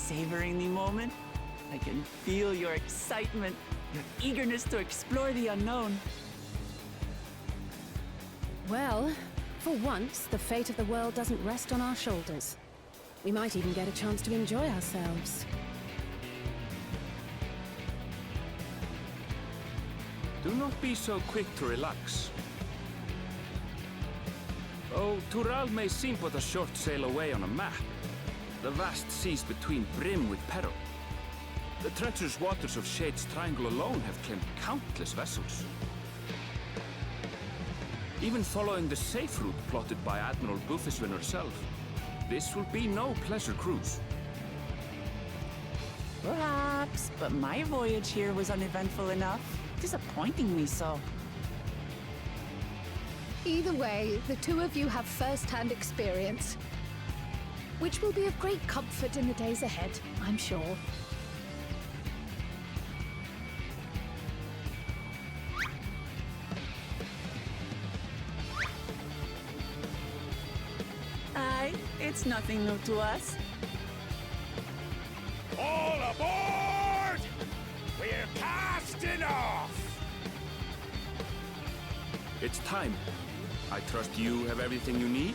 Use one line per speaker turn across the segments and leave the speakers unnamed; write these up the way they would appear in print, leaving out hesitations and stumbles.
Savoring the moment? I can feel your excitement, your eagerness to explore the unknown.
Well, for once, the fate of the world doesn't rest on our shoulders. We might even get a chance to enjoy ourselves.
Do not be so quick to relax. Oh, Tural may seem but a short sail away on a map. The vast seas between brim with peril. The treacherous waters of Shade's Triangle alone have claimed countless vessels. Even following the safe route plotted by Admiral Bufiswin herself, this will be no pleasure cruise.
Perhaps, but my voyage here was uneventful enough. Disappointingly so.
Either way, the two of you have first-hand experience, which will be of great comfort in the days ahead, I'm sure.
Aye, it's nothing new to us.
All aboard! We're casting off!
It's time. I trust you have everything you need?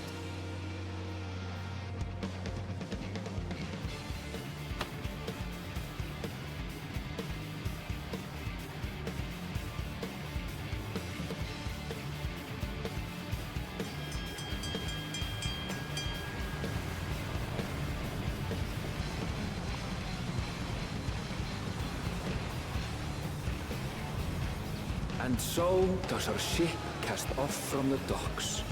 And so does our ship cast off from the docks.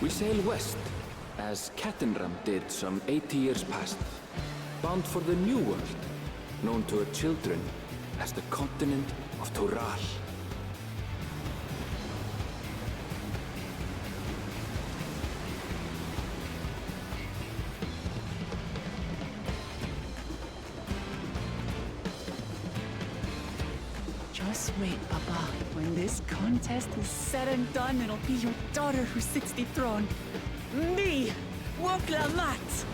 We sail west, as Kattenram did some 80 years past, bound for the New World, known to her children as the continent of Tural.
Just wait, Papa. When this contest is said and done, it'll be your daughter who sits the throne. Me, Woklamat!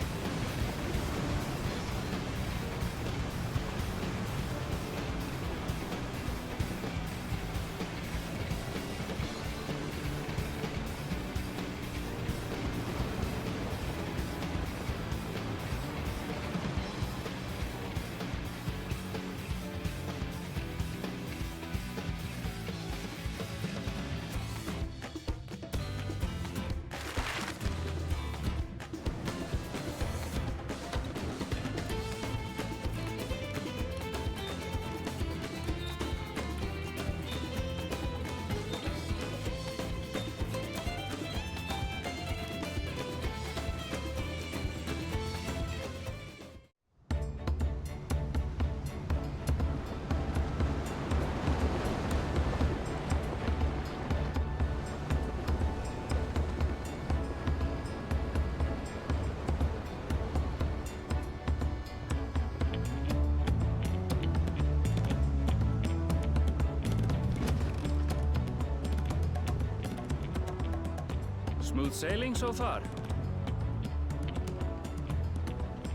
Smooth sailing so far?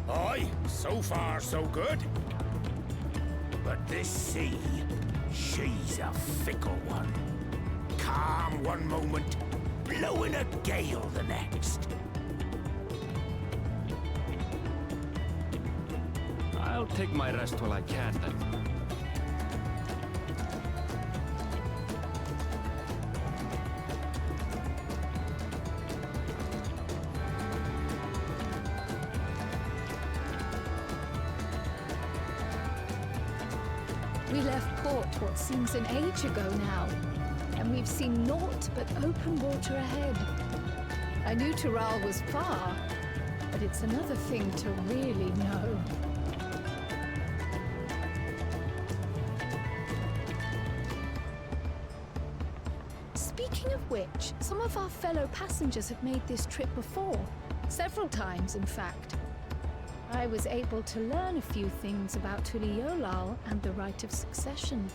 Aye, so far so good. But this sea, she's a fickle one. Calm one moment, blowing a gale the next.
I'll take my rest while I can then.
We left port what seems an age ago now, and we've seen naught but open water ahead. I knew Tural was far, but it's another thing to really know. Speaking of which, some of our fellow passengers have made this trip before. Several times, in fact. I was able to learn a few things about Tuliolal and the right of succession.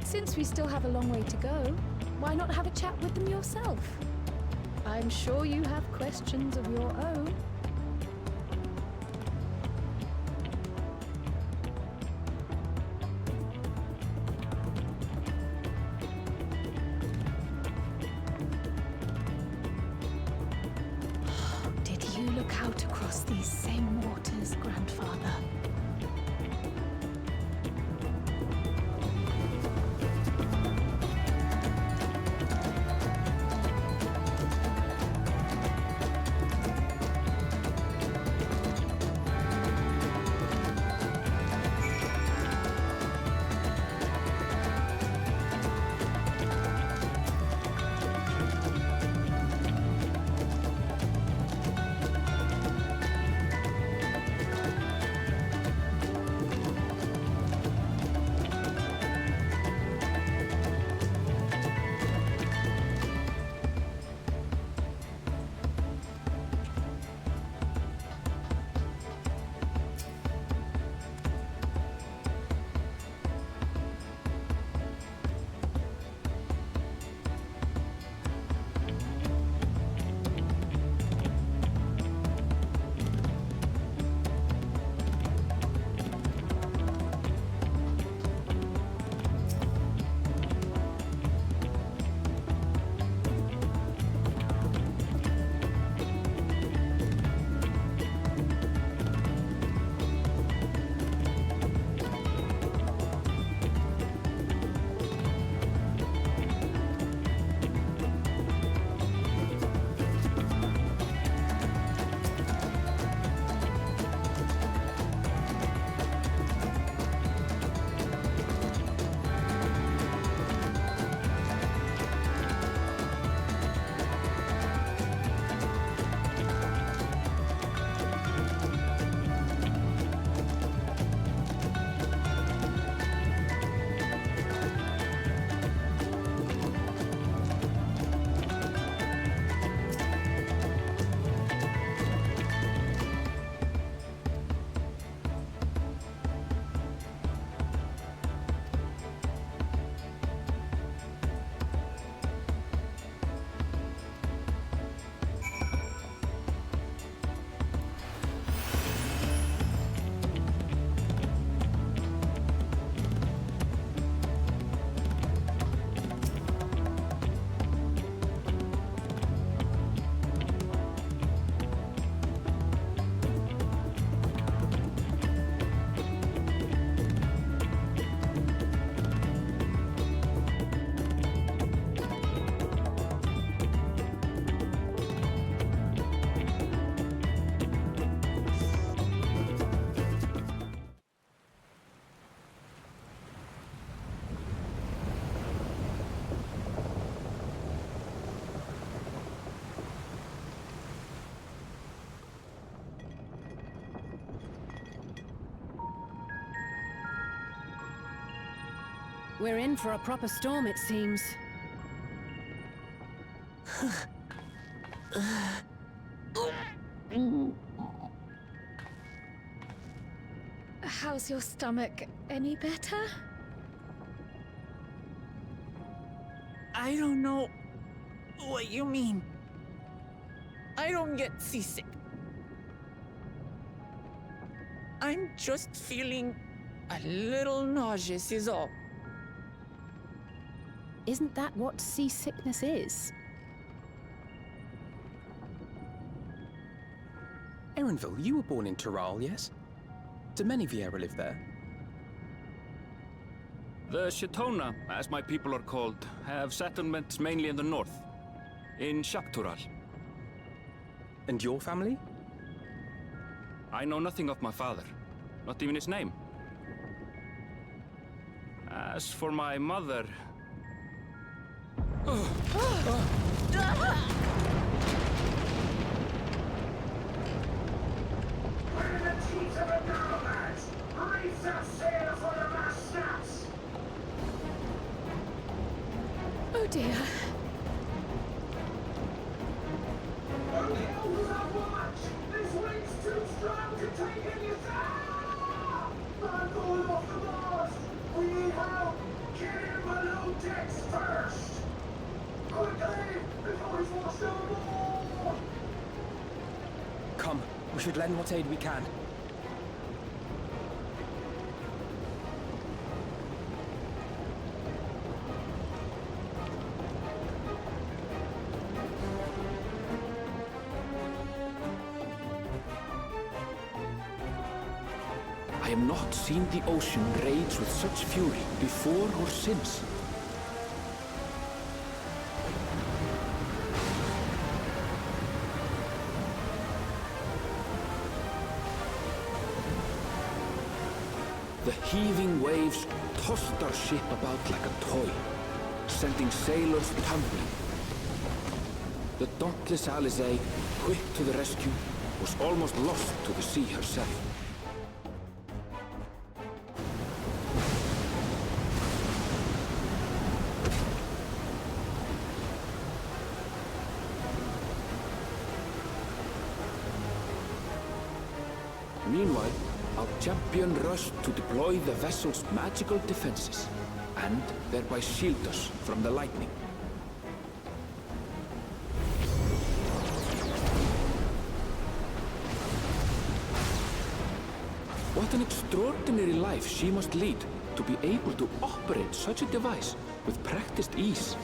Since we still have a long way to go, why not have a chat with them yourself? I I'm sure you have questions of your own.
Did you look out across these same waters, Grandfather?
We're in for a proper storm, it seems.
How's your stomach? Any better?
I don't know what you mean. I don't get seasick. I'm just feeling a little nauseous is all.
Isn't that what seasickness is?
Erenville, you were born in Tural, yes? Do many Vieira live there?
The Shatona, as my people are called, have settlements mainly in the north, in Shaktural.
And your family?
I know nothing of my father, not even his name. As for my mother...
Where are the teeth of the nomads? Reef that sail for the last snaps!
Oh dear.
Oh, hell was I watch! This wind's too strong to take any sound! I'm going off the mast! We need help! Get in below decks first! Quickly! Before he's
We should lend what aid we can.
I have not seen the ocean rage with such fury before or since. The heaving waves tossed our ship about like a toy, sending sailors tumbling. The dauntless Alizé, quick to the rescue, was almost lost to the sea herself. Meanwhile, our champion rushed to deploy the vessel's magical defenses, and thereby shield us from the lightning. What an extraordinary life she must lead to be able to operate such a device with practiced ease.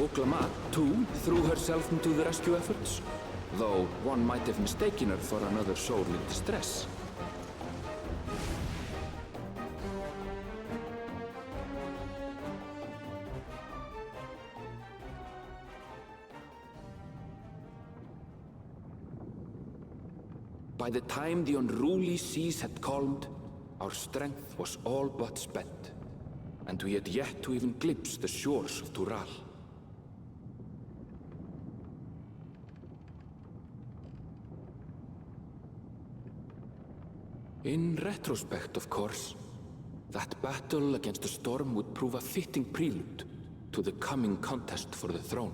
Oklama, too, threw herself into the rescue efforts, though one might have mistaken her for another soul in distress. By the time the unruly seas had calmed, our strength was all but spent, and we had yet to even glimpse the shores of Tural. In retrospect, of course, that battle against the storm would prove a fitting prelude to the coming contest for the throne.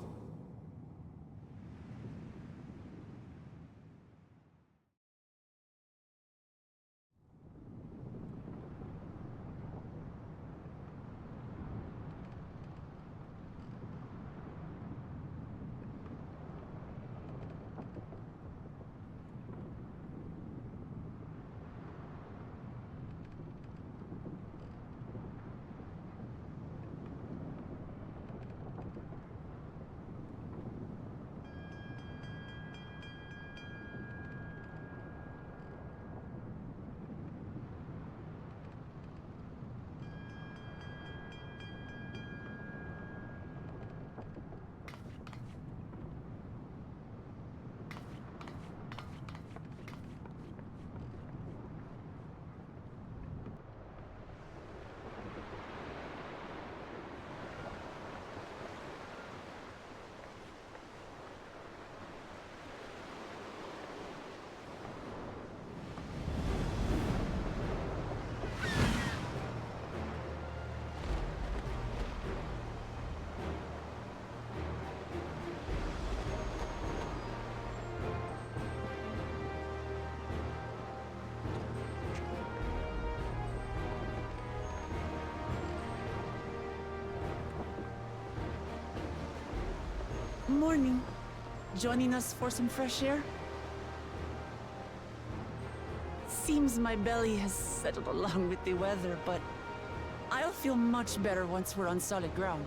Morning. Joining us for some fresh air? Seems my belly has settled along with the weather, but I'll feel much better once we're on solid ground.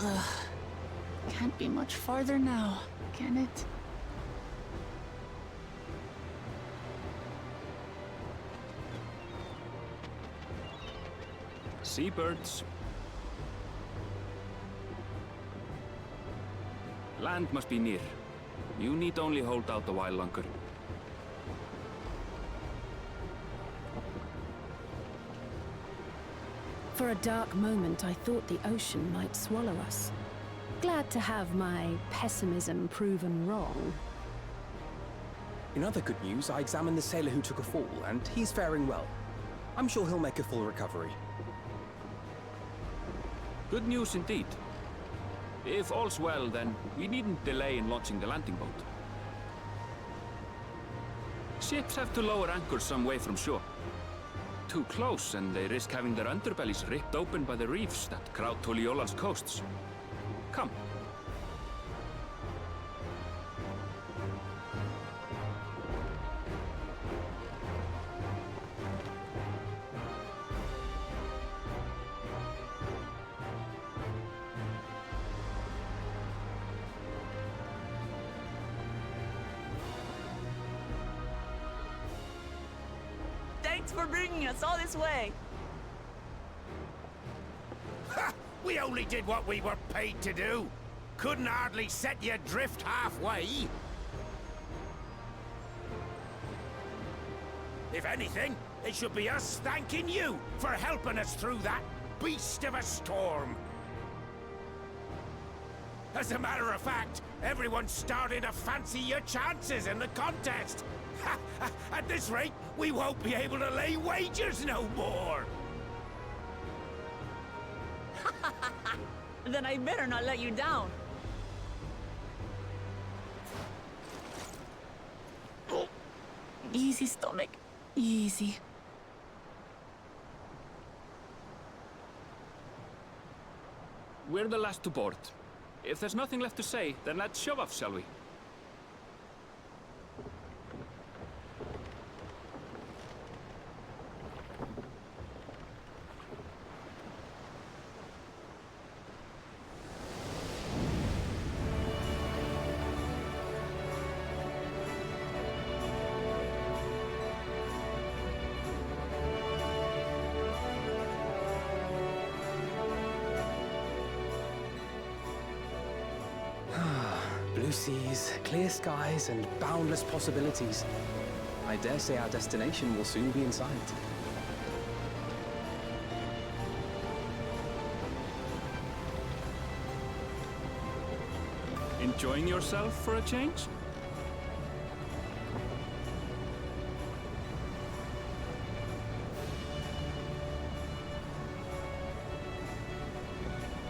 Ugh. Can't be much farther now, can it?
Seabirds. Land must be near. You need only hold out a while longer.
For a dark moment, I thought the ocean might swallow us. Glad to have my pessimism proven wrong.
In other good news, I examined the sailor who took a fall, and he's faring well. I'm sure he'll make a full recovery.
Good news indeed. If all's well, then we needn't delay in launching the landing boat. Ships have to lower anchors some way from shore. Too close, and they risk having their underbellies ripped open by the reefs that crowd Tuliola's coasts. Come.
Thanks for bringing us all this way.
Ha! We only did what we were paid to do. Couldn't hardly set you adrift halfway. If anything, it should be us thanking you for helping us through that beast of a storm. As a matter of fact, everyone's starting to fancy your chances in the contest. At this rate, we won't be able to lay wagers no more.
Then I better not let you down. Oh. Easy, stomach. Easy.
We're the last to board. If there's nothing left to say, then let's shove off, shall we?
Blue seas, clear skies, and boundless possibilities. I dare say our destination will soon be in sight.
Enjoying yourself for a change?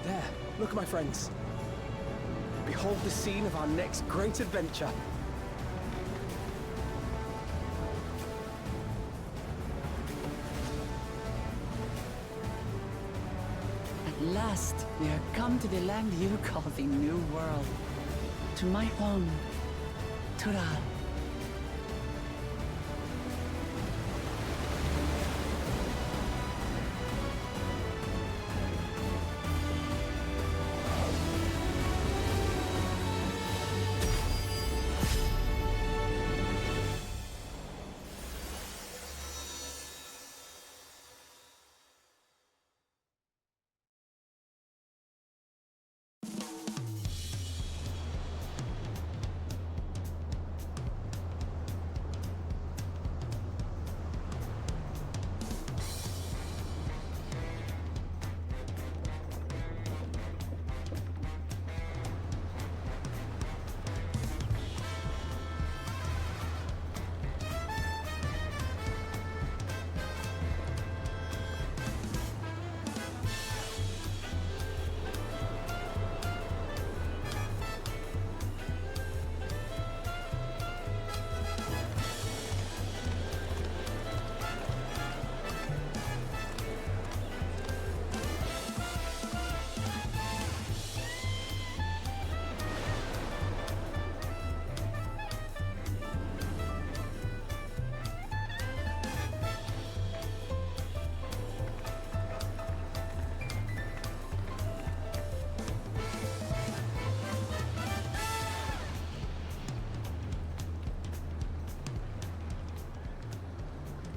There, look, my friends. Behold the scene of our next great adventure.
At last, we are come to the land you call the New World. To my home, Tural.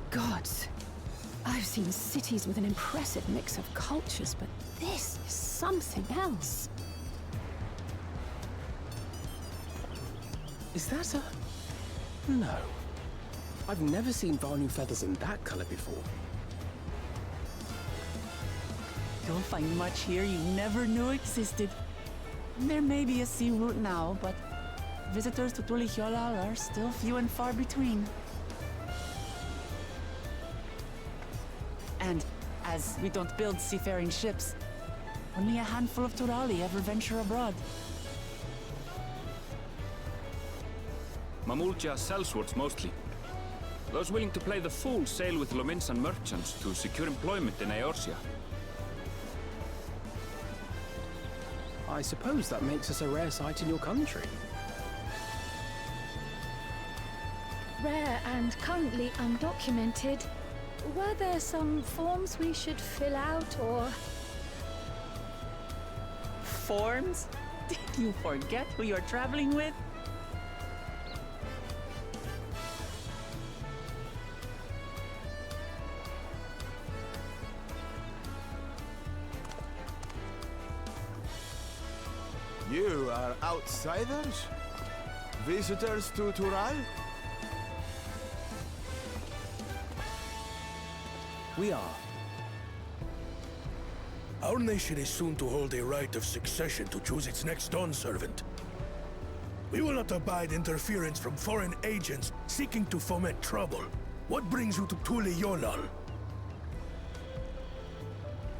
Gods, I've seen cities with an impressive mix of cultures, but this is something else.
Is that a... No. I've never seen Vanu feathers in that color before.
You'll find much here you never knew existed. There may be a sea route now, but visitors to Tulichola are still few and far between. And as we don't build seafaring ships, only a handful of Turali ever venture abroad.
Mamulja sellswords mostly. Those willing to play the fool sail with Lominsan merchants to secure employment in Eorzea.
I suppose that makes us a rare sight in your country.
Rare and currently undocumented. Were there some forms we should fill out, or...?
Forms? Did you forget who you're traveling with?
You are outsiders? Visitors to Tural?
We are.
Our nation is soon to hold a right of succession to choose its next Dawn servant. We will not abide interference from foreign agents seeking to foment trouble. What brings you to Tuli Yolal?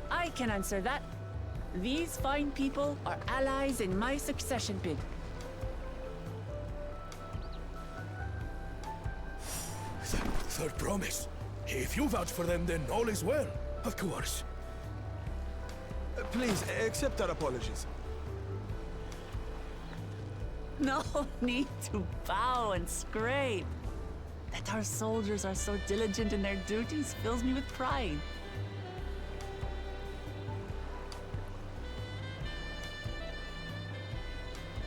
I can answer that. These fine people are allies in my succession bid.
Third promise. If you vouch for them, then all is well. Of course.
Please, accept our apologies.
No need to bow and scrape. That our soldiers are so diligent in their duties fills me with pride.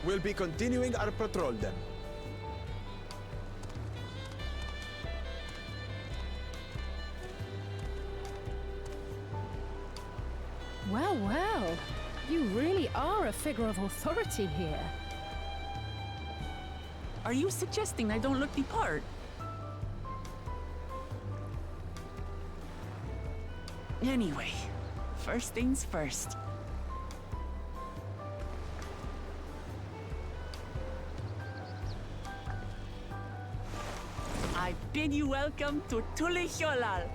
We'll be continuing our patrol then.
Well, well. You really are a figure of authority here.
Are you suggesting I don't look the part? Anyway, first things first. I bid you welcome to Tuli Yolal.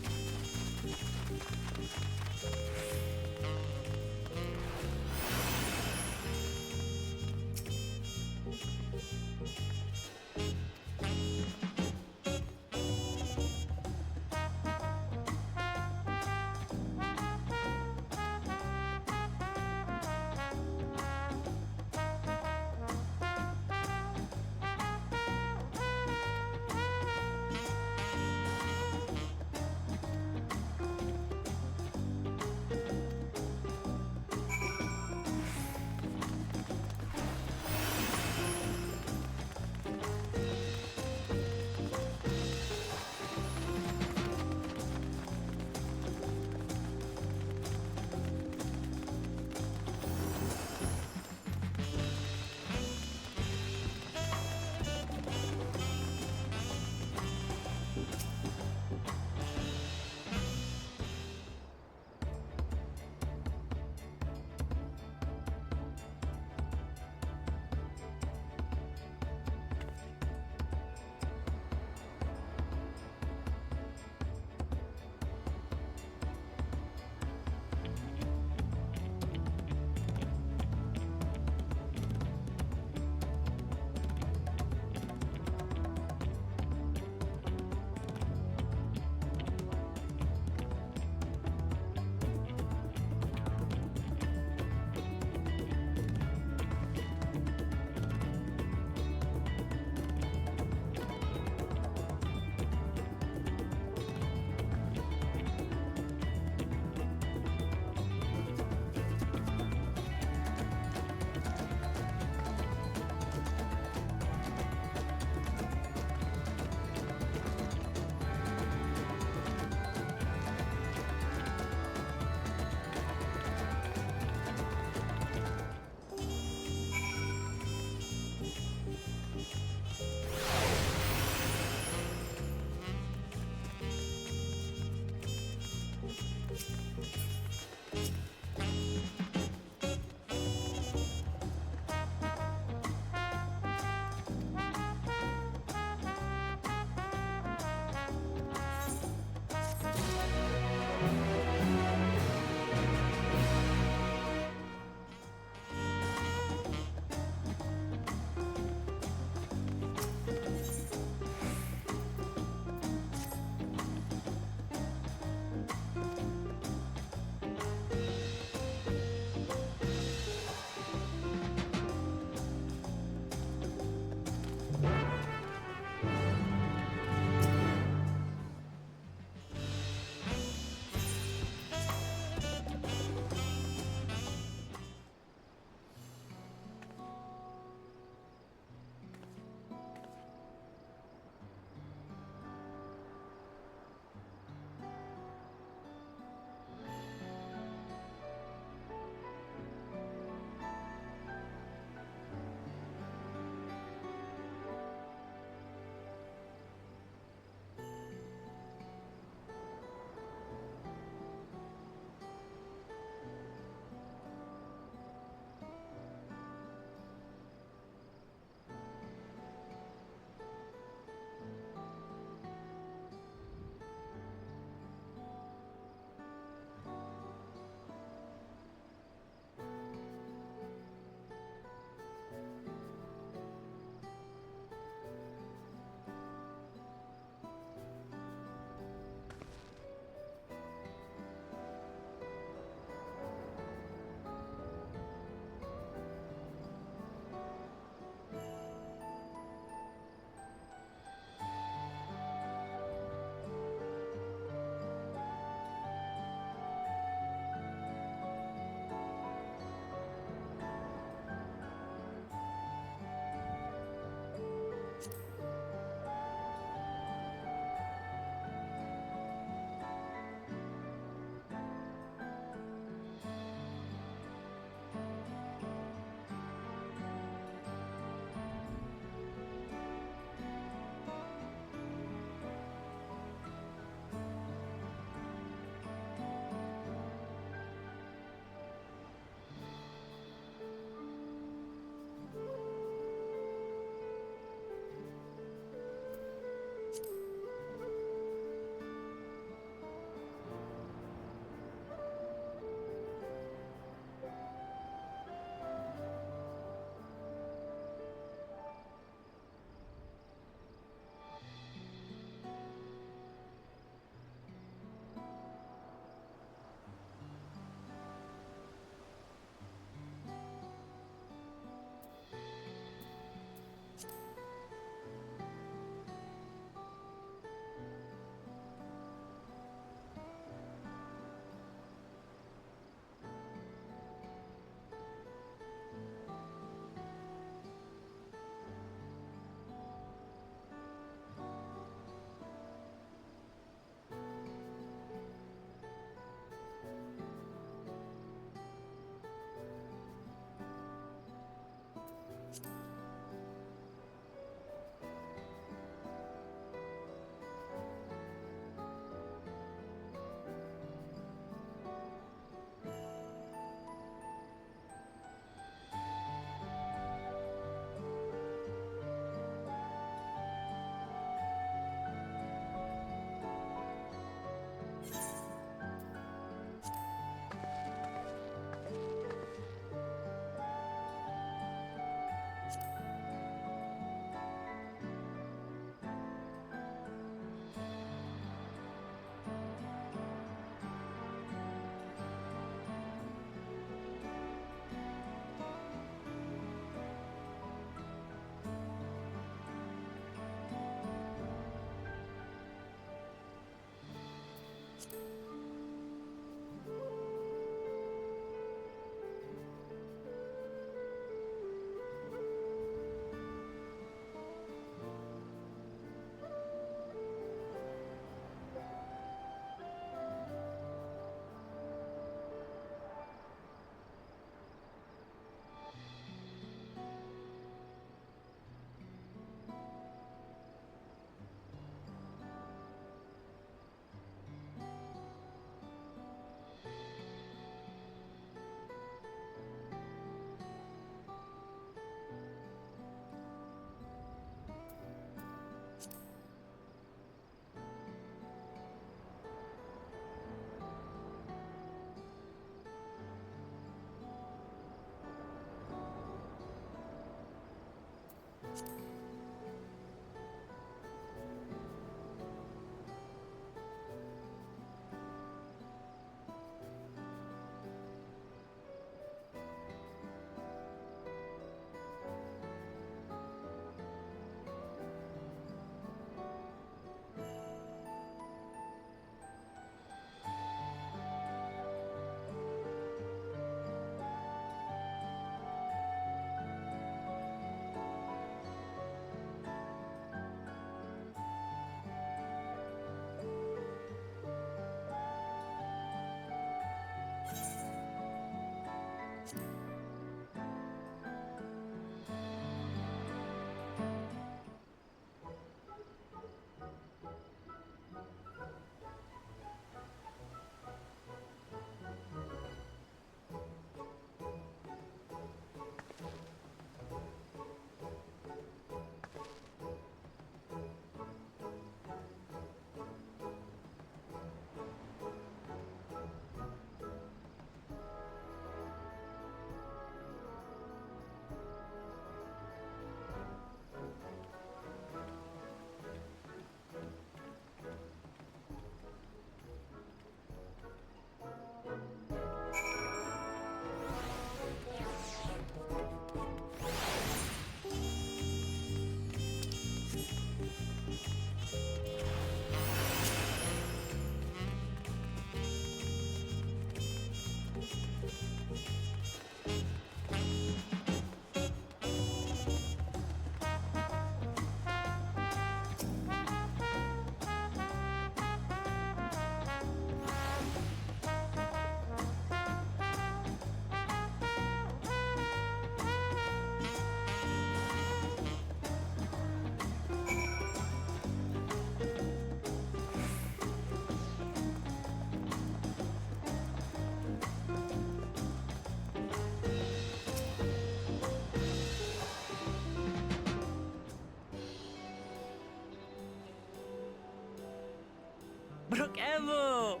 Evo!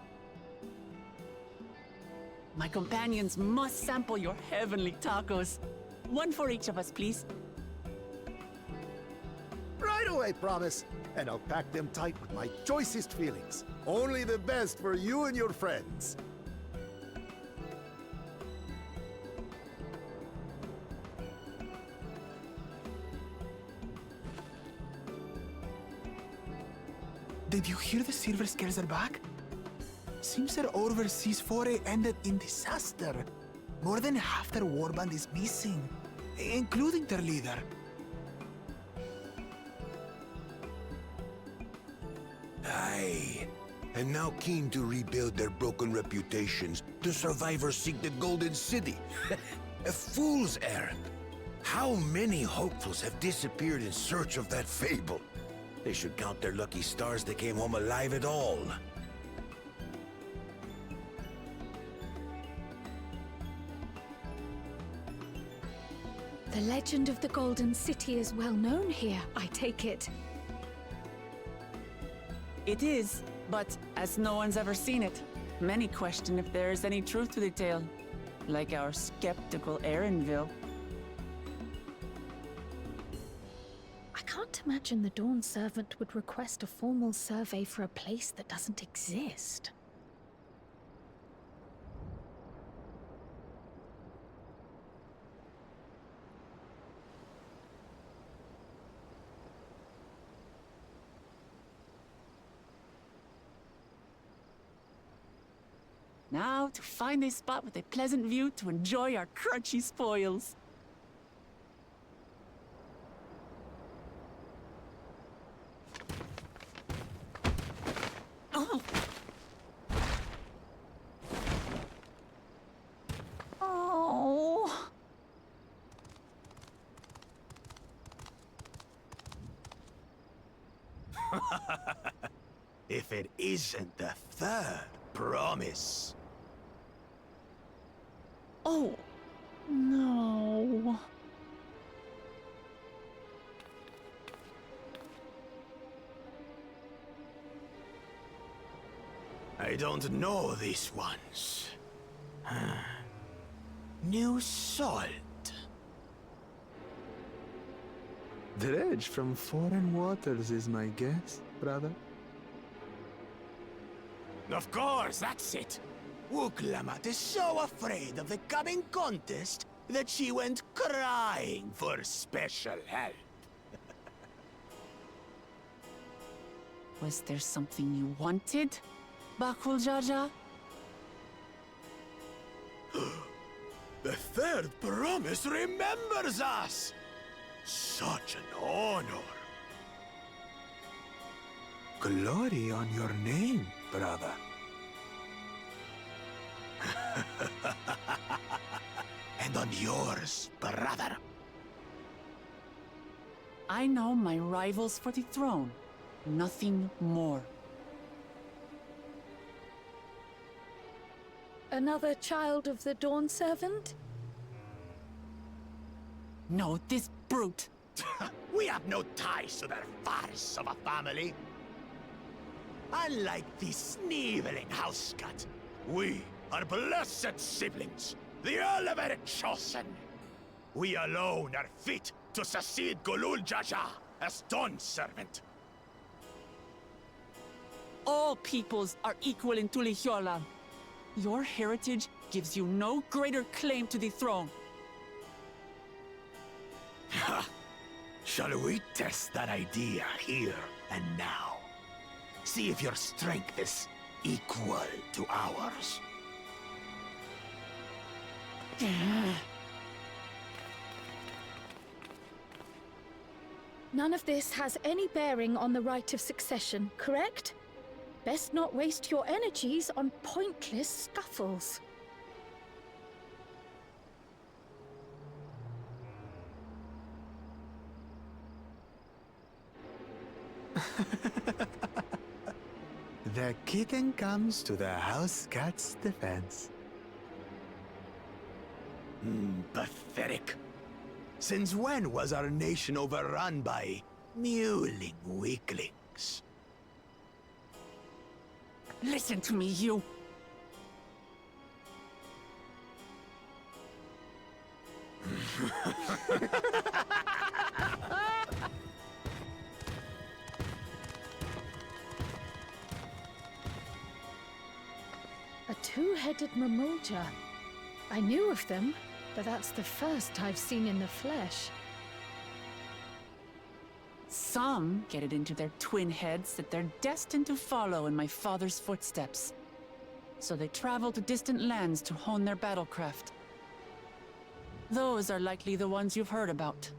My companions must sample your heavenly tacos. One for each of us, please.
Right away, promise. And I'll pack them tight with my choicest feelings. Only the best for you and your friends.
Did you hear the Silver Scales are back? Seems their overseas foray ended in disaster. More than half their warband is missing, including their leader.
Aye. And now keen to rebuild their broken reputations, the survivors seek the Golden City. A fool's errand. How many hopefuls have disappeared in search of that fable? They should count their lucky stars they came home alive at all.
The legend of the Golden City is well known here, I take it.
It is, but as no one's ever seen it, many question if there is any truth to the tale. Like our skeptical Erinville.
I can't imagine the Dawn Servant would request a formal survey for a place that doesn't exist.
Now to find a spot with a pleasant view to enjoy our crunchy spoils. Oh! Oh!
If it isn't the third promise.
Oh, no.
I don't know these ones. New salt.
Dredge from foreign waters is my guess, brother.
Of course, that's it. Wuklamat is so afraid of the coming contest that she went crying for special help.
Was there something you wanted, Bakul Jaja?
The third promise remembers us! Such an honor.
Glory on your name, brother.
And on yours, brother.
I know my rivals for the throne. Nothing more.
Another child of the Dawn Servant?
No, this brute.
We have no ties to their farce of a family. Unlike the sneevling housecut, we are blessed siblings, the elevated chosen. We alone are fit to succeed Golul Jaja as Dawn Servant.
All peoples are equal in Tulihiola. Your heritage gives you no greater claim to the throne.
Shall we test that idea here and now? See if your strength is equal to ours.
None of this has any bearing on the right of succession, correct? Best not waste your energies on pointless scuffles.
The kitten comes to the house cat's defense.
Pathetic. Since when was our nation overrun by mewling weaklings?
Listen to me, you.
A two-headed Mamulja. I knew of them, but that's the first I've seen in the flesh.
Some get it into their twin heads that they're destined to follow in my father's footsteps. So they travel to distant lands to hone their battlecraft. Those are likely the ones you've heard about.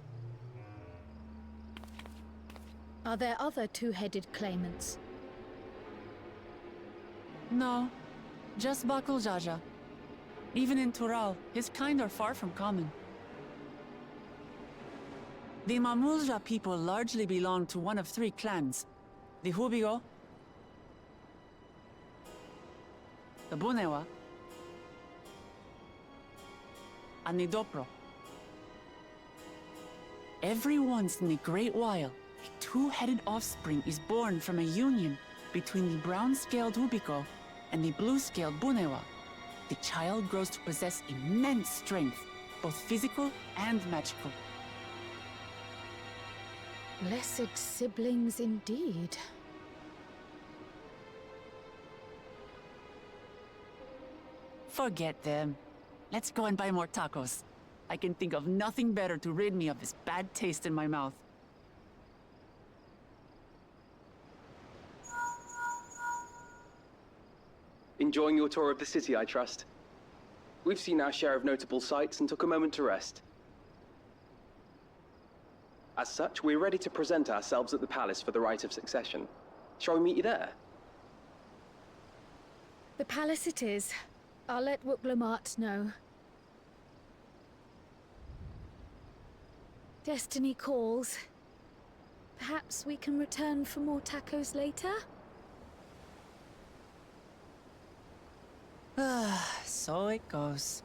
Are there other two-headed claimants?
No, just Bakul Jaja. Even in Tural, his kind are far from common. The Mamulja people largely belong to one of three clans. The Hubigo, the Bunewa, and the Dopro. Every once in the Great While, a two-headed offspring is born from a union between the brown-scaled Hubico and the blue-scaled Bunewa. The child grows to possess immense strength, both physical and magical.
Blessed siblings indeed.
Forget them. Let's go and buy more tacos. I can think of nothing better to rid me of this bad taste in my mouth.
Enjoying your tour of the city, I trust. We've seen our share of notable sights and took a moment to rest. As such, we're ready to present ourselves at the palace for the rite of succession. Shall we meet you there?
The palace it is. I'll let Wuklamart know. Destiny calls. Perhaps we can return for more tacos later?
So it goes.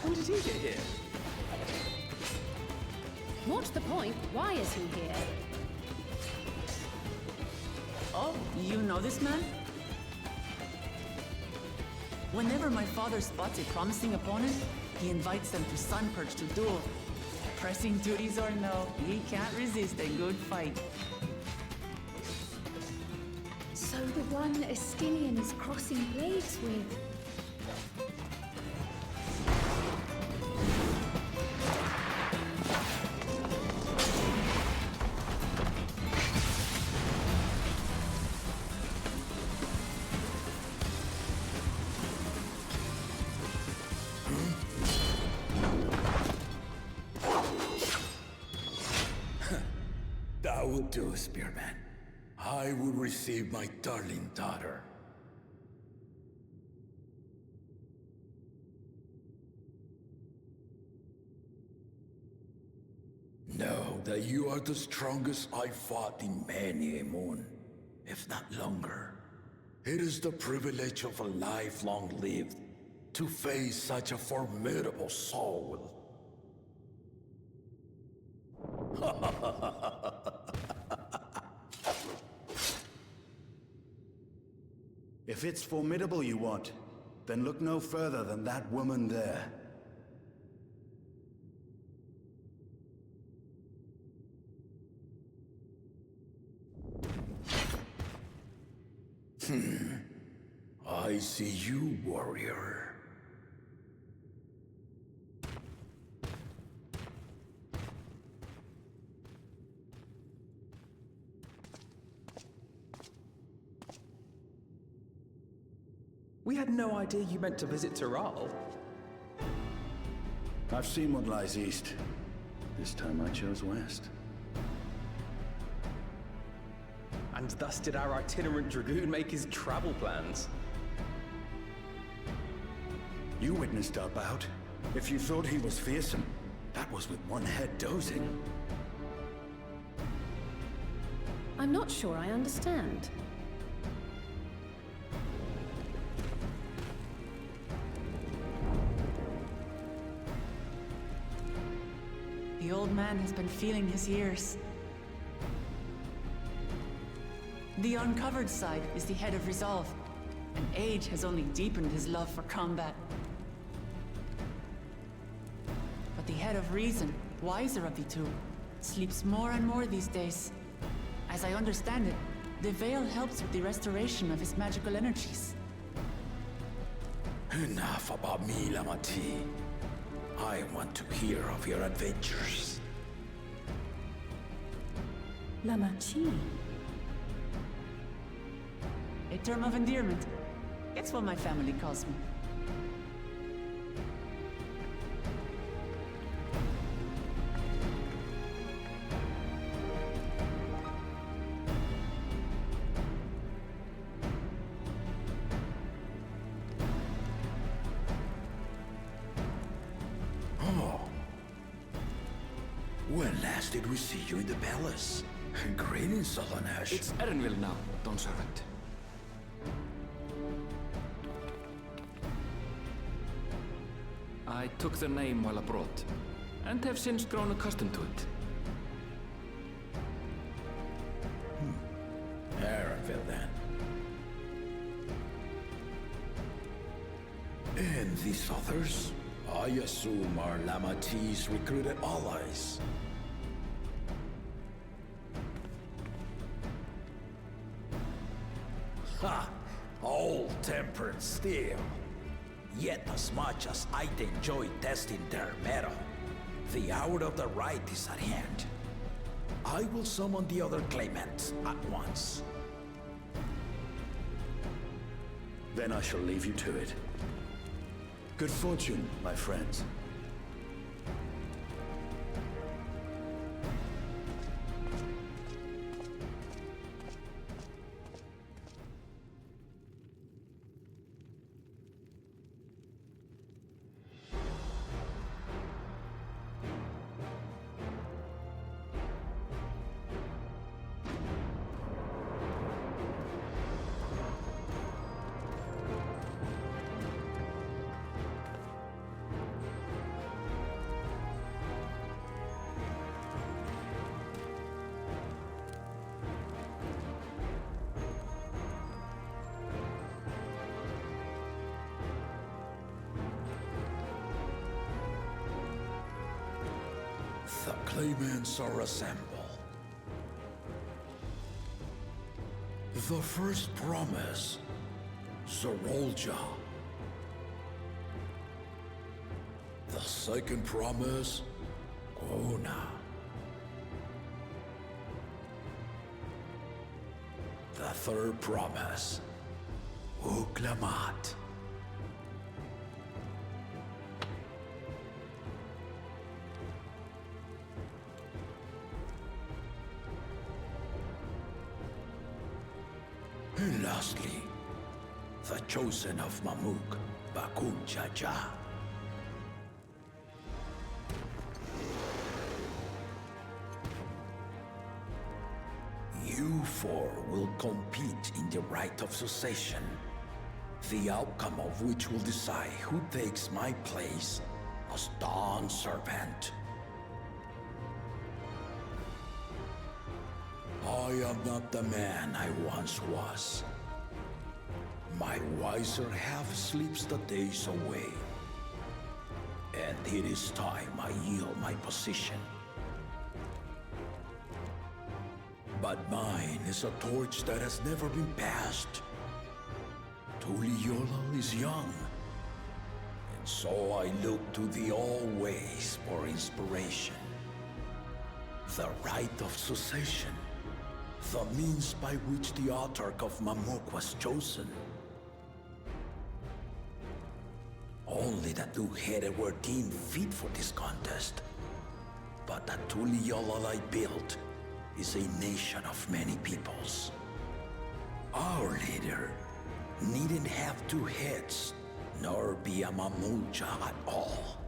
When did he get here?
More to the point, why is he here?
Oh, you know this man? Whenever my father spots a promising opponent, he invites them to Sunperch to duel. Pressing duties or no, he can't resist a good fight.
So the one Estinian is crossing blades with.
That would do, Spearman. I will receive my darling daughter. Know that you are the strongest I fought in many a moon, if not longer. It is the privilege of a life long lived to face such a formidable soul.
If it's formidable you want, then look no further than that woman there.
I see you, warrior.
We had no idea you meant to visit Tural.
I've seen what lies east. This time I chose west.
And thus did our itinerant dragoon make his travel plans.
You witnessed our bout. If you thought he was fearsome, that was with one head dozing.
I'm not sure I understand.
The old man has been feeling his years. The uncovered side is the head of resolve, and age has only deepened his love for combat. But the head of reason, wiser of the two, sleeps more and more these days. As I understand it, the veil helps with the restoration of his magical energies.
Enough about me, Lamati. I want to hear of your adventures.
Lamachi.
A term of endearment. It's what my family calls me.
When last did we see you in the palace? Greetings, Solonash.
It's Erenville now, Dawn Servant. I took the name while abroad, and have since grown accustomed to it.
Erenville, then. And these others? I assume are Lamati's recruited allies. Ha! Old-tempered steel. Yet as much as I'd enjoy testing their metal, the hour of the right is at hand. I will summon the other claimants at once.
Then I shall leave you to it. Good fortune, my friends. The claimants are assembled. The first promise, Zorolja. The second promise, Kona. The third promise, Uklamat. And lastly, the chosen of Mamuk, Bakun Jaja. You four will compete in the rite of succession, the outcome of which will decide who takes my place as Dawn Servant. I am not the man I once was. My wiser half sleeps the days away, and it is time I yield my position. But mine is a torch that has never been passed. Tuliyola is young, and so I look to the always for inspiration. The rite of succession, the means by which the autarch of Mamuk was chosen. Only the two-headed were deemed fit for this contest, but the Tuliyola I built is a nation of many peoples. Our leader needn't have two heads, nor be a Mamulja at all.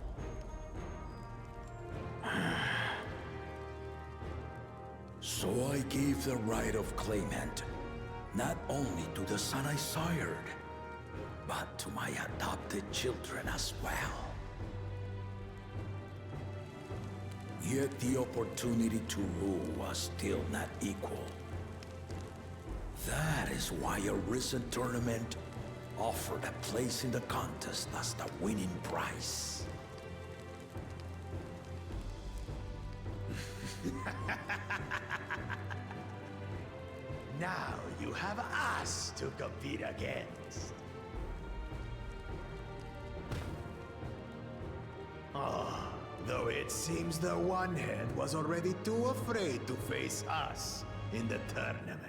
So I gave the right of claimant, not only to the son I sired, but to my adopted children as well. Yet the opportunity to rule was still not equal. That is why a recent tournament offered a place in the contest as the winning prize.
Now you have us to compete against. Oh, though it seems the one-head was already too afraid to face us in the tournament.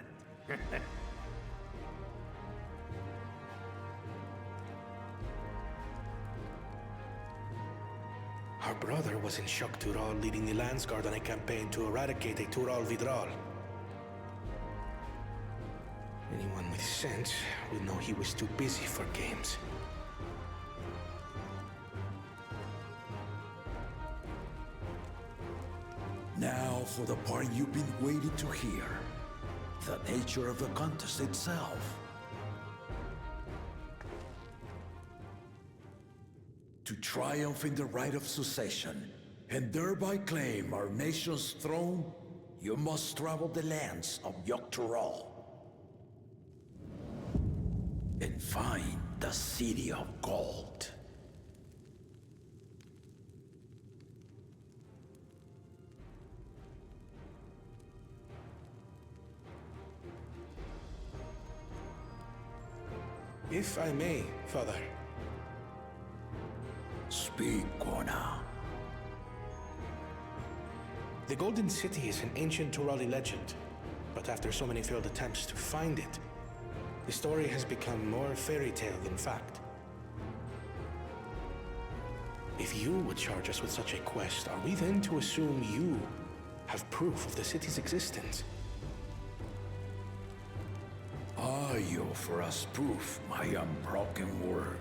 Our brother was in Shok Tural leading the Landsguard on a campaign to eradicate a Tural Vidral. Anyone with sense would know he was too busy for games.
Now for the part you've been waiting to hear. The nature of the contest itself. To triumph in the rite of succession, and thereby claim our nation's throne, you must travel the lands of Yogg-Tural and find the City of Gold.
If I may, Father.
Speak, Kona.
The Golden City is an ancient Turali legend, but after so many failed attempts to find it, the story has become more fairy tale than fact. If you would charge us with such a quest, are we then to assume you have proof of the city's existence?
I offer us proof, my unbroken word,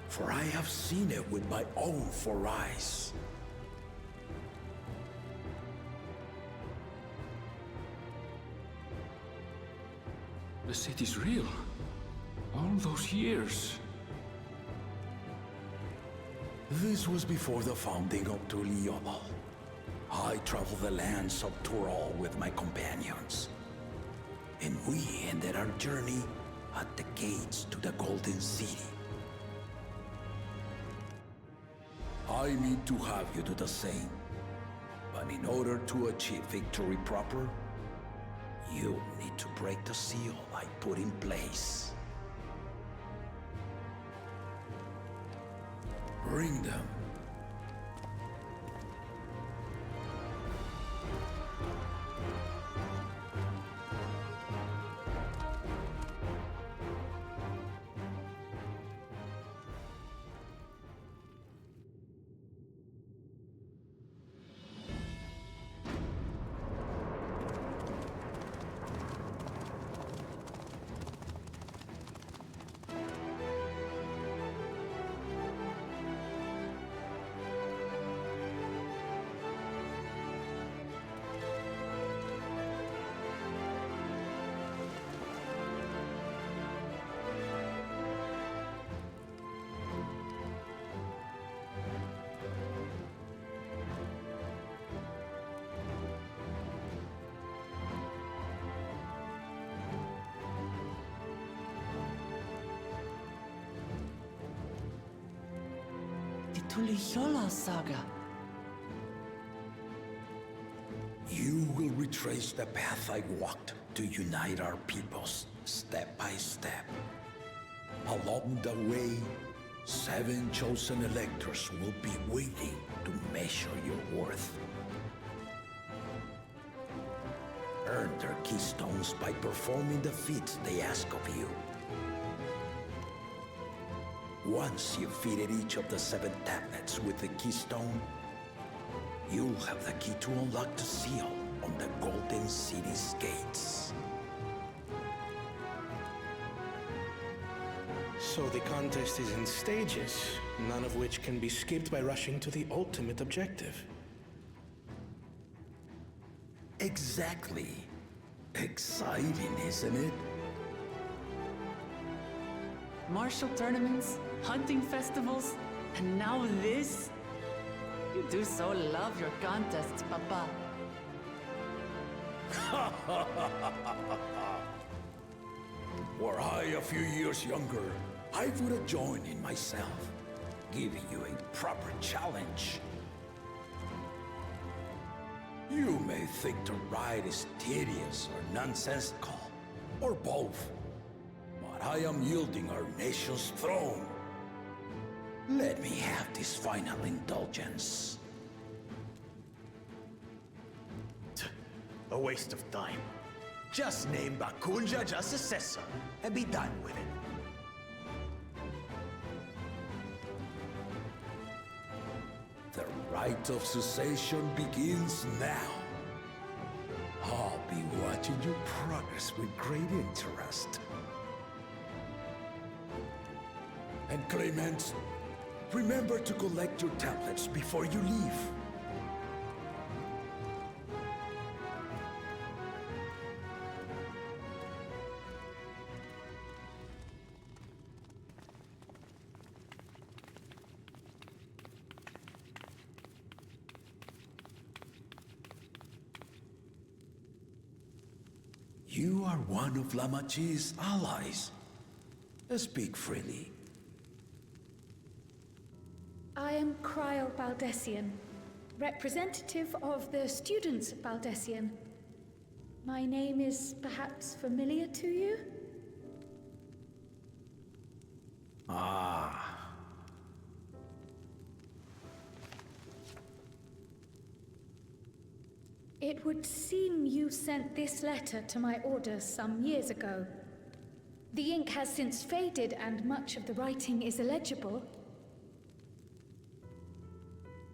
for I have seen it with my own four eyes.
The city's real. All those years.
This was before the founding of Tuliyola. I traveled the lands of Tural with my companions, and we ended our journey at the gates to the Golden City. I mean to have you do the same, but And in order to achieve victory proper, you need to break the seal I put in place. Bring them.
Tuliyola saga.
You will retrace the path I walked to unite our peoples, step by step. Along the way, 7 chosen electors will be waiting to measure your worth. Earn their keystones by performing the feats they ask of you. Once you've fitted each of the 7 tablets with the keystone, you'll have the key to unlock the seal on the Golden City's gates.
So the contest is in stages, none of which can be skipped by rushing to the ultimate objective.
Exactly. Exciting, isn't it?
Martial tournaments, hunting festivals, and now this? You do so love your contests, Papa.
Were I a few years younger, I would have joined in myself, giving you a proper challenge. You may think the ride is tedious or nonsensical, or both. But I am yielding our nation's throne. Let me have this final indulgence.
A waste of time. Just name Bakunja just successor and be done with it.
The rite of cessation begins now. I'll be watching your progress with great interest. And Clement, remember to collect your tablets before you leave. You are one of Lamachi's allies. Speak freely.
I am Cryle Baldessian, representative of the students of Baldessian. My name is perhaps familiar to you?
Ah.
It would seem you sent this letter to my orders some years ago. The ink has since faded and much of the writing is illegible.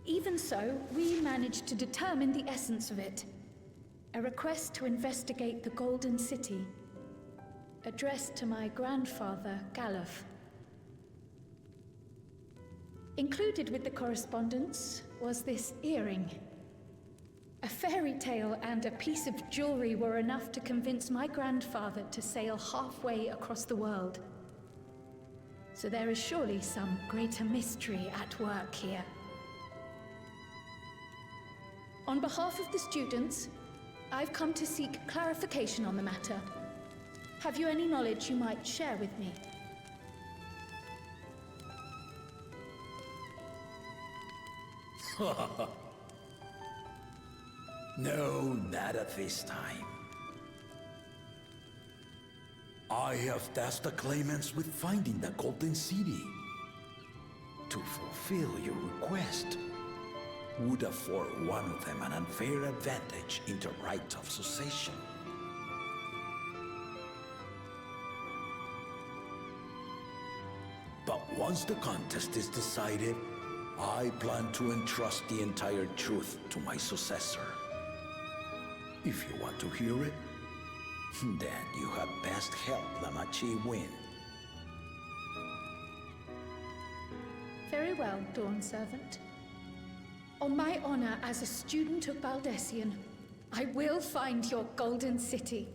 Even so, we managed to determine the essence of it. A request to investigate the Golden City, addressed to my grandfather, Galuf. Included with the correspondence was this earring. A fairy tale and a piece of jewelry were enough to convince my grandfather to sail halfway across the world. So there is surely some greater mystery at work here. On behalf of the students, I've come to seek clarification on the matter. Have you any knowledge you might share with me?
No, not at this time. I have tasked the claimants with finding the Golden City. To fulfill your request would afford one of them an unfair advantage in the right of succession. But once the contest is decided, I plan to entrust the entire truth to my successor. If you want to hear it, then you had best help Lamachi win.
Very well, Dawn Servant. On my honor as a student of Baldessian, I will find your Golden City.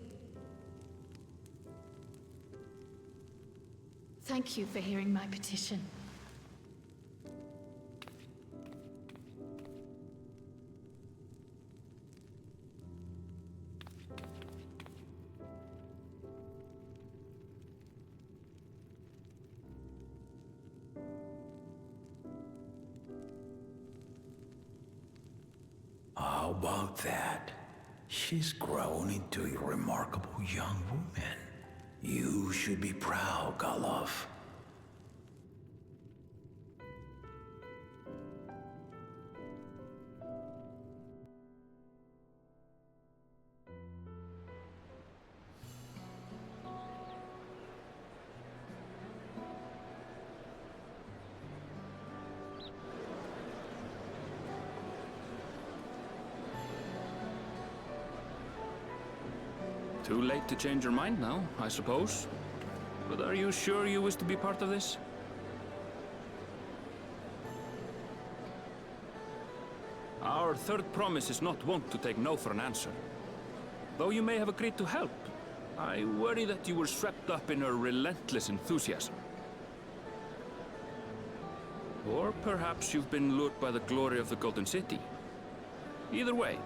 Thank you for hearing my petition.
How about that? She's grown into a remarkable young woman. You should be proud, Galov.
Too late to change your mind now, I suppose. But are you sure you wish to be part of this? Our third promise is not wont to take no for an answer. Though you may have agreed to help, I worry that you were swept up in her relentless enthusiasm. Or perhaps you've been lured by the glory of the Golden City. Either way,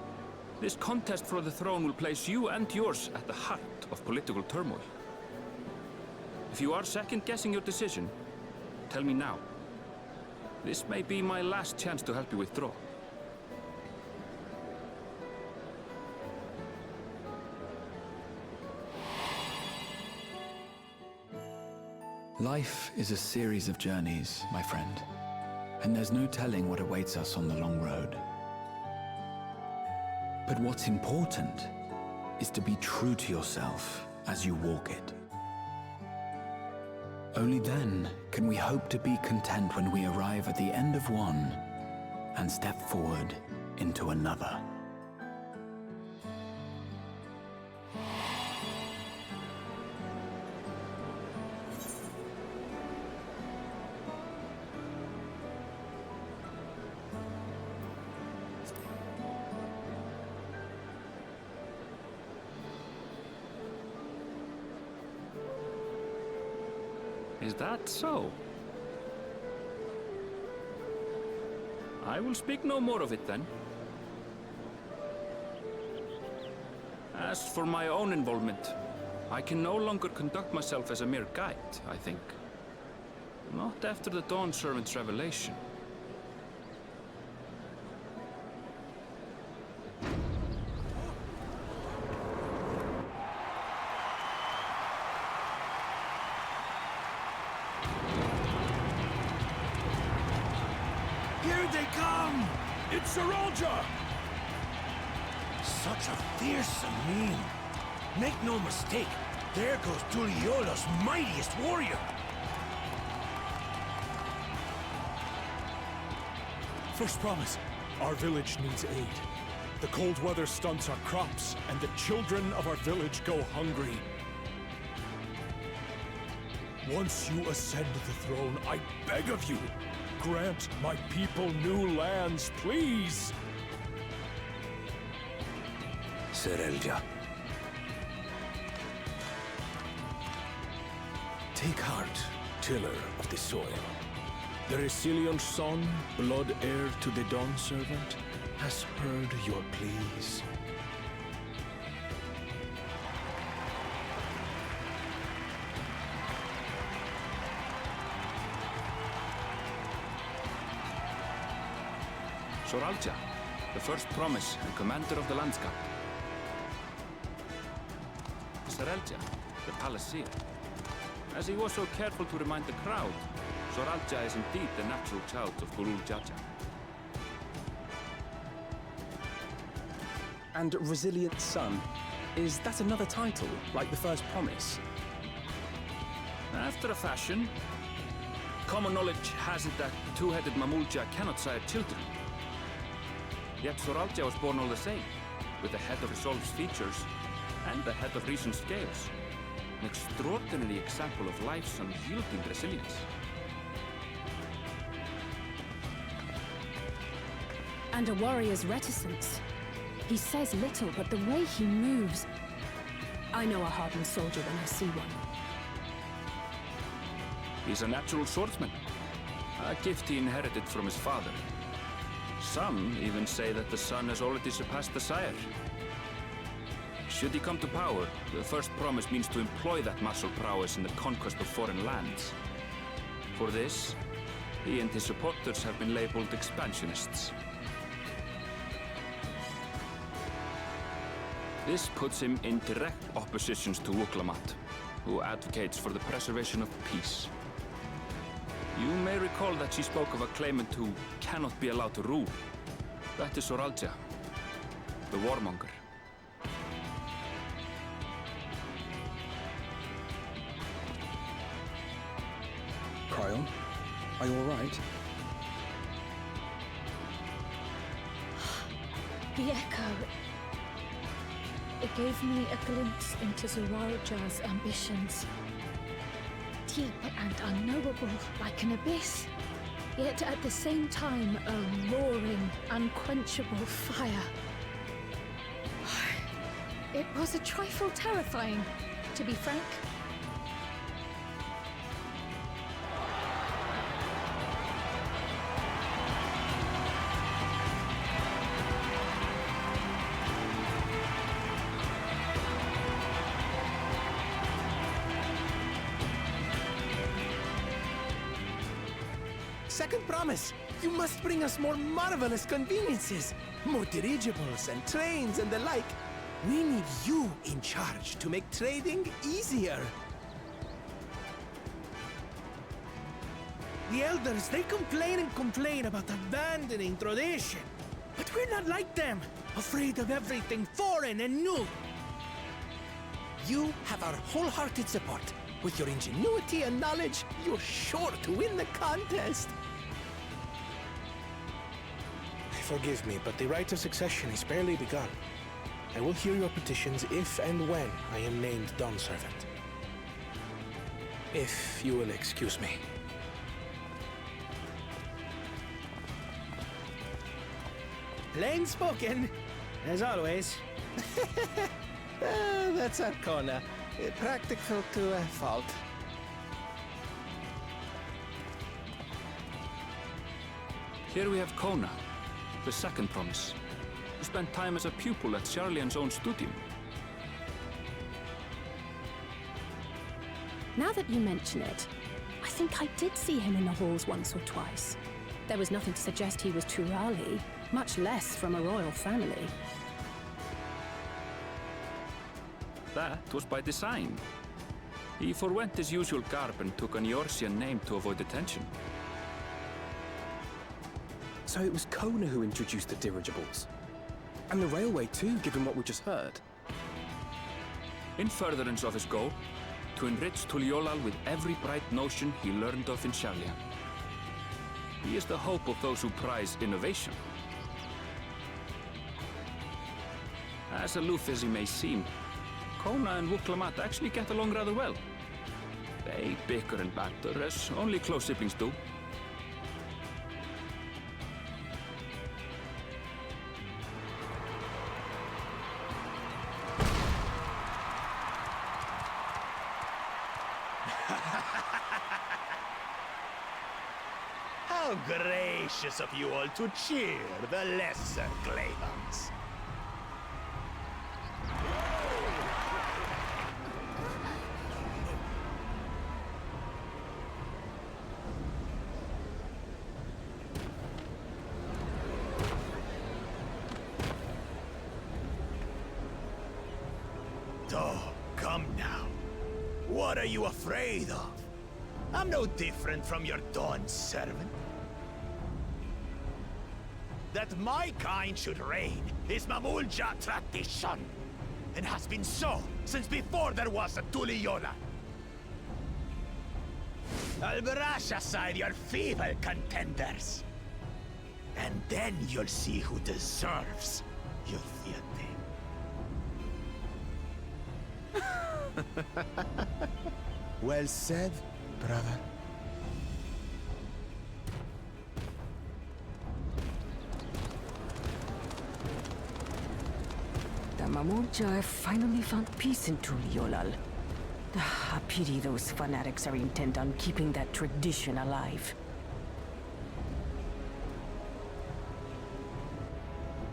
this contest for the throne will place you and yours at the heart of political turmoil. If you are second-guessing your decision, tell me now. This may be my last chance to help you withdraw.
Life is a series of journeys, my friend, and there's no telling what awaits us on the long road. But what's important is to be true to yourself as you walk it. Only then can we hope to be content when we arrive at the end of one and step forward into another.
Is that so? I will speak no more of it then. As for my own involvement, I can no longer conduct myself as a mere guide, I think. Not after the Dawn Servant's revelation.
Here they come! It's Sarolja! Such a fearsome mien. Make no mistake, there goes Tuliola's mightiest warrior!
First promise, our village needs aid. The cold weather stunts our crops, and the children of our village go hungry. Once you ascend the throne, I beg of you, grant my people new lands, please!
Serelja.
Take heart, tiller of the soil. The Resilion's son, blood heir to the Dawn Servant, has heard your pleas.
Soralja, the first promise and commander of the landscape. Soralja, the palaceer. As he was so careful to remind the crowd, Soralja is indeed the natural child of Gurul Jaja.
And Resilient Son. Is that another title, like the first promise?
After a fashion, common knowledge has it that two-headed Mamulja cannot sire children. Yet Soralja was born all the same, with a head of resolved features and a head of reasoned scales. An extraordinary example of life's unyielding resilience.
And a warrior's reticence. He says little, but the way he moves... I know a hardened soldier when I see one.
He's a natural swordsman, a gift he inherited from his father. Some even say that the son has already surpassed the sire. Should he come to power, the first promise means to employ that martial prowess in the conquest of foreign lands. For this, he and his supporters have been labeled expansionists. This puts him in direct opposition to Wuklamat, who advocates for the preservation of peace. You may recall that she spoke of a claimant who cannot be allowed to rule. That is Soralja, the warmonger.
Cryon, are you all right?
The echo. It gave me a glimpse into Zoralja's ambitions. Deep and unknowable, like an abyss. Yet at the same time, a roaring, unquenchable fire. It was a trifle terrifying, to be frank.
Second promise, you must bring us more marvelous conveniences. More dirigibles and trains and the like. We need you in charge to make trading easier.
The elders, they complain and complain about abandoning tradition. But we're not like them, afraid of everything foreign and new.
You have our wholehearted support. With your ingenuity and knowledge, you're sure to win the contest.
Forgive me, but the right of succession is barely begun. I will hear your petitions if and when I am named Dawn Servant. If you will excuse me.
Plain spoken, as always.
That's Arcona. Practical to a fault.
Here we have Kona, the second promise, who spent time as a pupil at Charlian's own studium.
Now that you mention it, I think I did see him in the halls once or twice. There was nothing to suggest he was Turali, much less from a royal family.
That was by design. He forwent his usual garb and took an Eorzean name to avoid attention.
So it was Kona who introduced the dirigibles. And the railway too, given what we just heard.
In furtherance of his goal, to enrich Tuliolal with every bright notion he learned of in Charlian. He is the hope of those who prize innovation. As aloof as he may seem, Kona and Wuklamat actually get along rather well. They bicker and banter as only close siblings do.
How gracious of you all to cheer the lesser Claymans. Oh, come now. What are you afraid of? I'm no different from your Dawn servant. That my kind should reign is Mamulja tradition, and has been so since before there was a Tuliyola. I'll brush aside your feeble contenders, and then you'll see who deserves your deity.
Well said, brother.
The Mamulja have finally found peace in Tuliolal. A pity those fanatics are intent on keeping that tradition alive.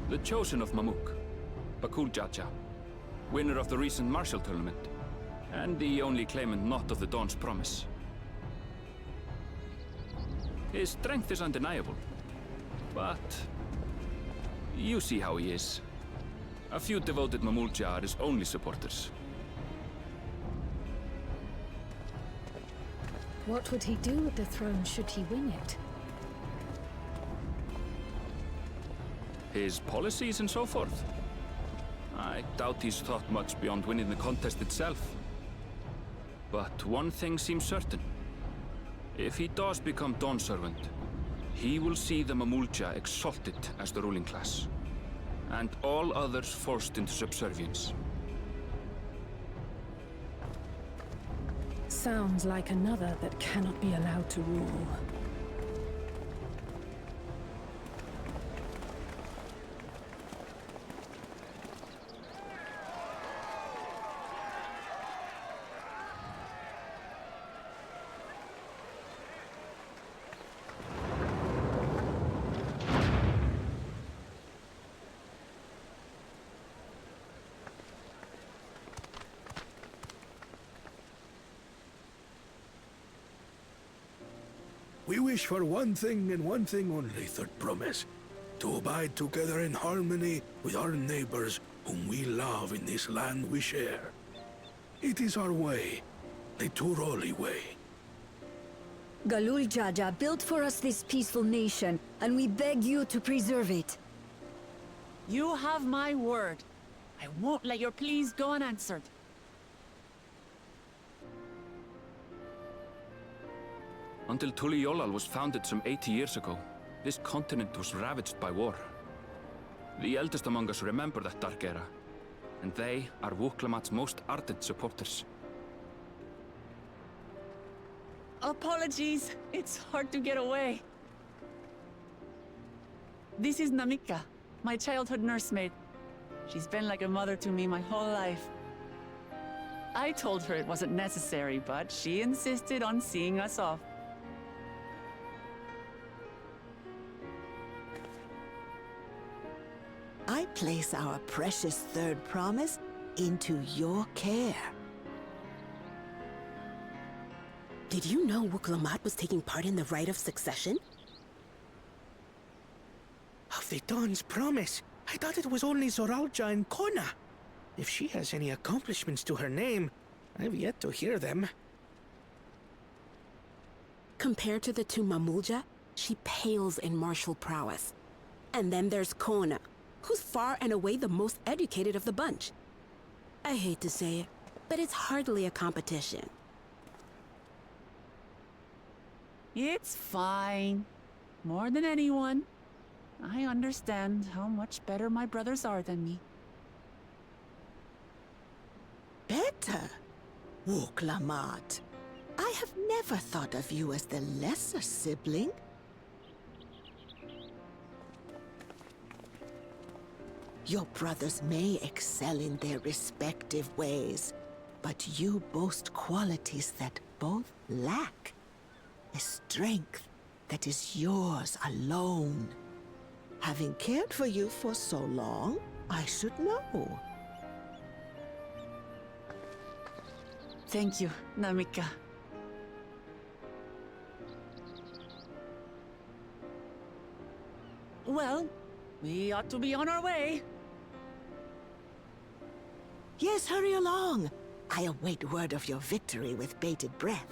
The chosen of Mamuk, Bakul Jaja, winner of the recent martial tournament, and the only claimant not of the Dawn's promise. His strength is undeniable, but you see how he is. A few devoted Mamulja are his only supporters.
What would he do with the throne should he win it?
His policies and so forth? I doubt he's thought much beyond winning the contest itself. But one thing seems certain. If he does become Dawn Servant, he will see the Mamulja exalted as the ruling class, and all others forced into subservience.
Sounds like another that cannot be allowed to rule.
We wish for one thing and one thing only, Third Promise. To abide together in harmony with our neighbors whom we love in this land we share. It is our way, the Turoli way.
Galul Jaja built for us this peaceful nation, and we beg you to preserve it.
You have my word. I won't let your pleas go unanswered.
Until Tuliolal was founded some 80 years ago, this continent was ravaged by war. The eldest among us remember that dark era, and they are Wuklamat's most ardent supporters.
Apologies, it's hard to get away. This is Namika, my childhood nursemaid. She's been like a mother to me my whole life. I told her it wasn't necessary, but she insisted on seeing us off.
I place our precious Third Promise into your care.
Did you know Wuklamat was taking part in the rite of succession?
Of the Dawn's Promise? I thought it was only Zoralja and Kona. If she has any accomplishments to her name, I've yet to hear them.
Compared to the two Mamulja, she pales in martial prowess. And then there's Kona, who's far and away the most educated of the bunch. I hate to say it, but it's hardly a competition.
It's fine. More than anyone, I understand how much better my brothers are than me.
Better? Wuklamat. I have never thought of you as the lesser sibling. Your brothers may excel in their respective ways, but you boast qualities that both lack. A strength that is yours alone. Having cared for you for so long, I should know.
Thank you, Namika. Well, we ought to be on our way.
Yes, hurry along. I await word of your victory with bated breath.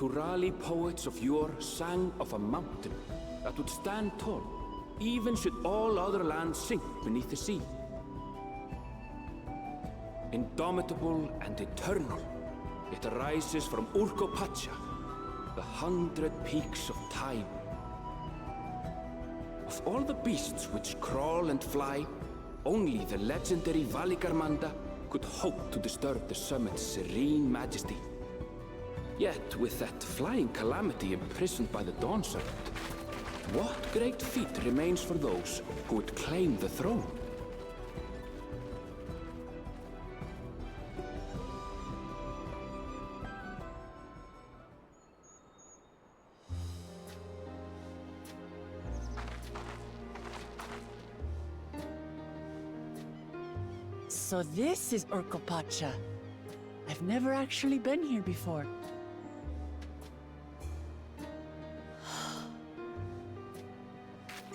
Turali poets of yore sang of a mountain that would stand tall, even should all other lands sink beneath the sea. Indomitable and eternal, it arises from Urkopacha, the 100 peaks of time. Of all the beasts which crawl and fly, only the legendary Valigarmanda could hope to disturb the summit's serene majesty. Yet, with that flying calamity imprisoned by the Dawn Serpent, what great feat remains for those who would claim the throne?
So this is Urkopacha. I've never actually been here before.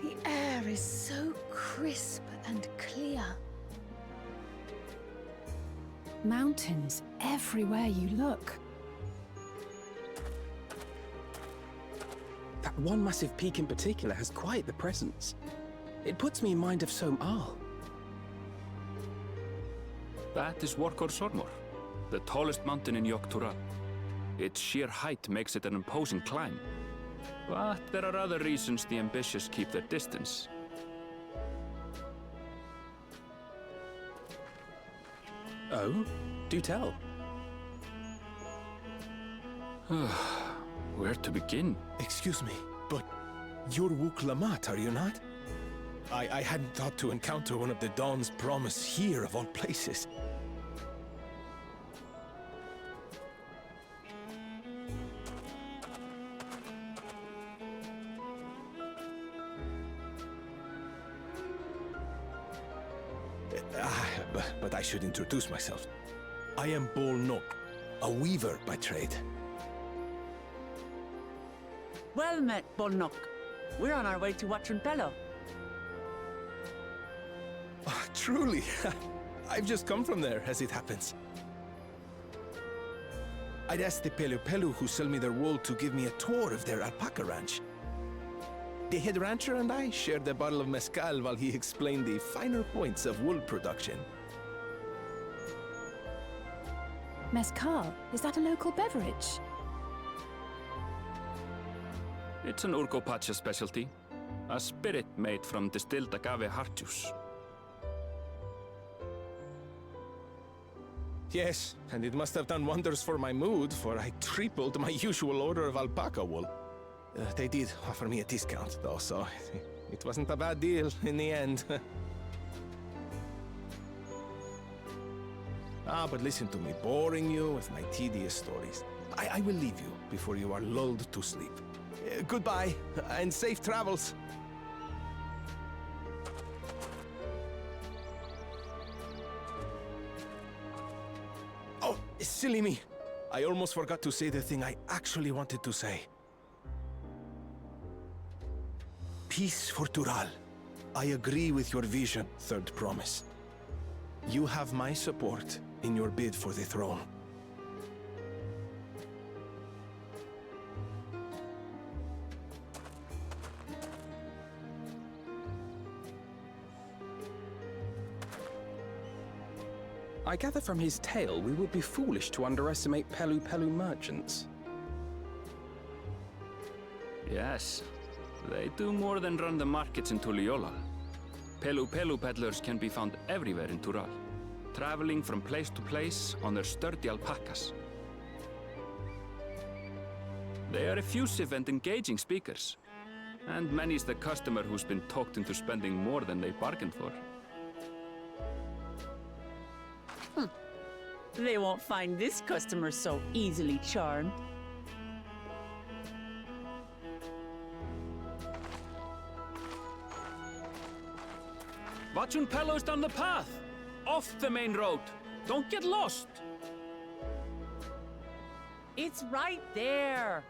The air is so crisp and clear.
Mountains everywhere you look.
That one massive peak in particular has quite the presence. It puts me in mind of Som-Al.
That is Workor Sormor, the tallest mountain in Yogg-Tural. Its sheer height makes it an imposing climb. But there are other reasons the ambitious keep their distance.
Oh? Do tell.
Where to begin?
Excuse me, but you're Wuk Lamat, are you not? I hadn't thought to encounter one of the Dawn's promise here, of all places. But I should introduce myself. I am Bol Nok, a weaver by trade.
Well met, Bolnok. We're on our way to Watrunpelo.
Oh, truly, I've just come from there, as it happens. I'd asked the Pelu who sell me their wool to give me a tour of their alpaca ranch. The head rancher and I shared a bottle of mezcal while he explained the finer points of wool production.
Mezcal, is that a local beverage?
It's an Urkopacha specialty, a spirit made from distilled agave heart juice.
Yes, and it must have done wonders for my mood, for I tripled my usual order of alpaca wool. They did offer me a discount, though, so it wasn't a bad deal in the end. But listen to me, boring you with my tedious stories. I will leave you before you are lulled to sleep. Goodbye, and safe travels. Oh, silly me. I almost forgot to say the thing I actually wanted to say. Peace for Tural. I agree with your vision, Third Promise. You have my support in your bid for the throne.
I gather from his tale we would be foolish to underestimate Pelu merchants.
Yes, they do more than run the markets in Tuliyollal. Pelu peddlers can be found everywhere in Tural, traveling from place to place on their sturdy alpacas. They are effusive and engaging speakers, and many's the customer who's been talked into spending more than they bargained for.
They won't find this customer so easily charmed.
Watrunpelo's down the path! Off the main road! Don't get lost!
It's right there!